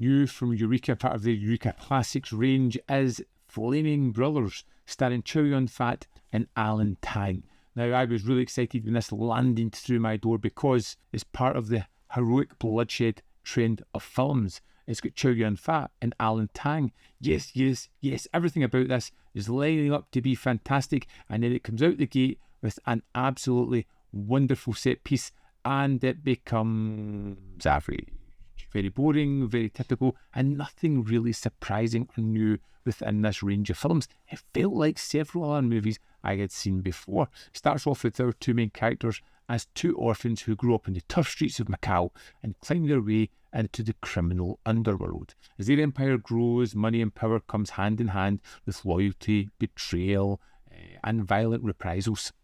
New from Eureka, part of the Eureka Classics range, is Flaming Brothers, starring Chow Yun-fat and Alan Tang. Now, I was really excited when this landed through my door because it's part of the heroic bloodshed trend of films. It's got Chow Yun-fat and Alan Tang. Yes, yes, yes, everything about this is lining up to be fantastic, and then it comes out the gate with an absolutely wonderful set piece, and it becomes average. Very boring, very typical, and nothing really surprising or new within this range of films. It felt like several other movies I had seen before. It starts off with our two main characters as two orphans who grow up in the tough streets of Macau and climb their way into the criminal underworld. As their empire grows, money and power comes hand in hand with loyalty, betrayal, and violent reprisals.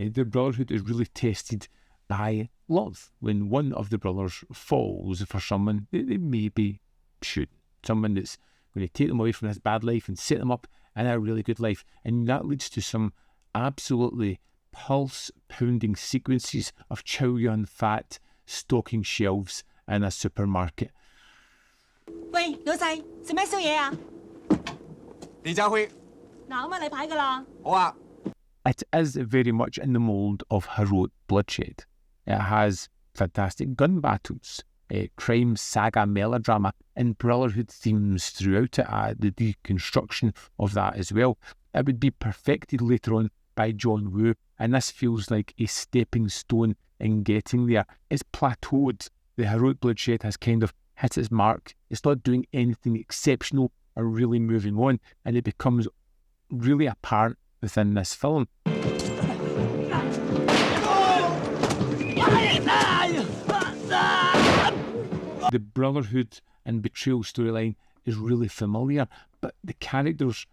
Their brotherhood is really tested by love. When one of the brothers falls for someone they maybe shouldn't. Someone that's going to take them away from this bad life and set them up in a really good life. And that leads to some absolutely pulse-pounding sequences of Chow Yun-fat stocking shelves in a supermarket. 喂，老細，食咩宵夜啊？李家輝，嗱，咁啊，例牌㗎啦。好啊。 It is very much in the mould of heroic bloodshed. It has fantastic gun battles, crime saga melodrama, and brotherhood themes throughout it, the deconstruction of that as well. It would be perfected later on by John Woo, and this feels like a stepping stone in getting there. It's plateaued. The heroic bloodshed has kind of hit its mark. It's not doing anything exceptional or really moving on, and it becomes really apparent within this film. The brotherhood and betrayal storyline is really familiar, but the characters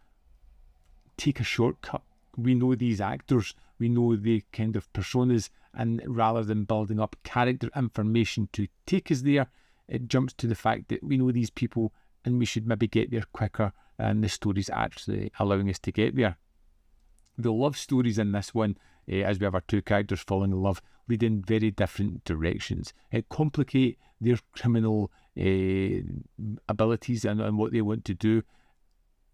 take a shortcut. We know these actors, we know the kind of personas, and rather than building up character information to take us there, it jumps to the fact that we know these people and we should maybe get there quicker, and the story's actually allowing us to get there. The love stories in this one, as we have our two characters falling in love, lead in very different directions. It complicate their criminal abilities and what they want to do,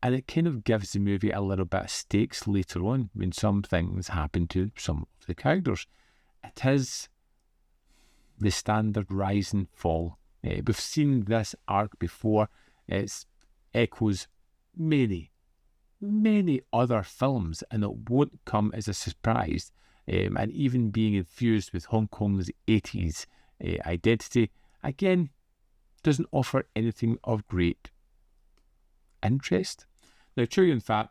and it kind of gives the movie a little bit of stakes later on when some things happen to some of the characters. It is the standard rise and fall. We've seen this arc before. It echoes many other films, and it won't come as a surprise. And even being infused with Hong Kong's 80s identity, again, doesn't offer anything of great interest. Now, Chow Yun-fat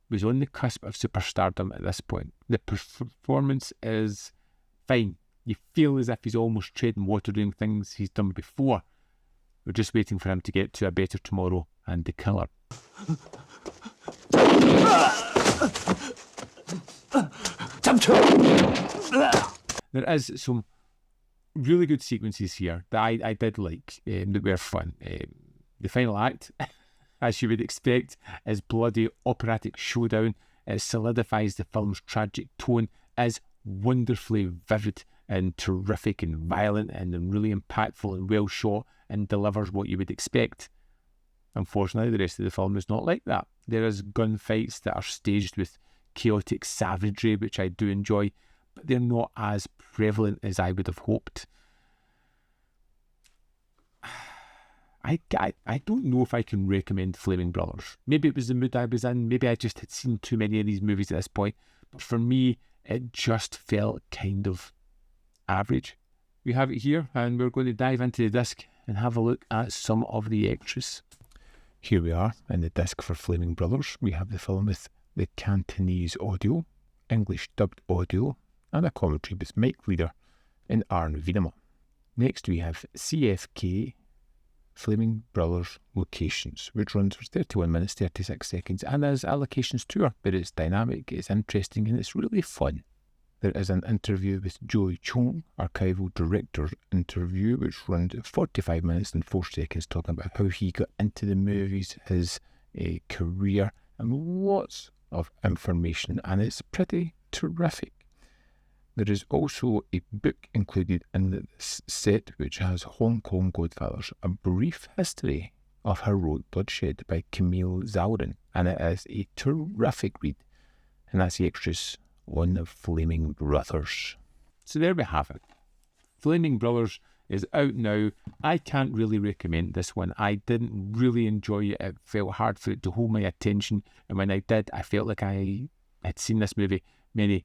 was on the cusp of superstardom at this point. The performance is fine. You feel as if he's almost treading water doing things he's done before. We're just waiting for him to get to A Better Tomorrow and The Killer. There is some really good sequences here that I did like, that were fun. The final act, as you would expect, is bloody operatic showdown. It solidifies the film's tragic tone, is wonderfully vivid and terrific and violent and really impactful and well shot, and delivers what you would expect. Unfortunately, the rest of the film is not like that. There is gunfights that are staged with chaotic savagery, which I do enjoy, but they're not as prevalent as I would have hoped. I don't know if I can recommend Flaming Brothers. Maybe it was the mood I was in. Maybe I just had seen too many of these movies at this point. But for me, it just felt kind of average. We have it here, and we're going to dive into the disc and have a look at some of the extras. Here we are in the disc for Flaming Brothers. We have the film with the Cantonese audio, English dubbed audio, and a commentary with Mike Leader and Arne Venema. Next we have CFK Flaming Brothers Locations, which runs for 31 minutes 36 seconds and is a locations tour, but it's dynamic, it's interesting, and it's really fun. There is an interview with Joe Cheung, archival director interview, which runs 45 minutes and 4 seconds, talking about how he got into the movies, his career, and lots of information, and it's pretty terrific. There is also a book included in this set which has Hong Kong Godfathers, A Brief History of How Wrote Bloodshed by Camille Zaurin, and it is a terrific read, and that's the extras on the Flaming Brothers. So there we have it. Flaming Brothers is out now. I can't really recommend this one. I didn't really enjoy it. It felt hard for it to hold my attention, and when I did, I felt like I had seen this movie many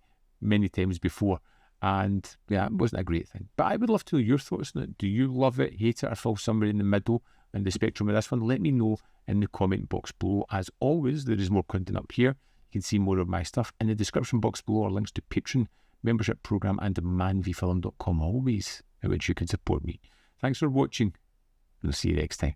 times before, and yeah, it wasn't a great thing. But I would love to know your thoughts on it. Do you love it, hate it, or fall somewhere in the middle in the spectrum of this one? Let me know in the comment box below. As always, there is more content up here. You can see more of my stuff. In the description box below are links to Patreon, membership program, and manvfilm.com, always, in which you can support me. Thanks for watching, and I'll see you next time.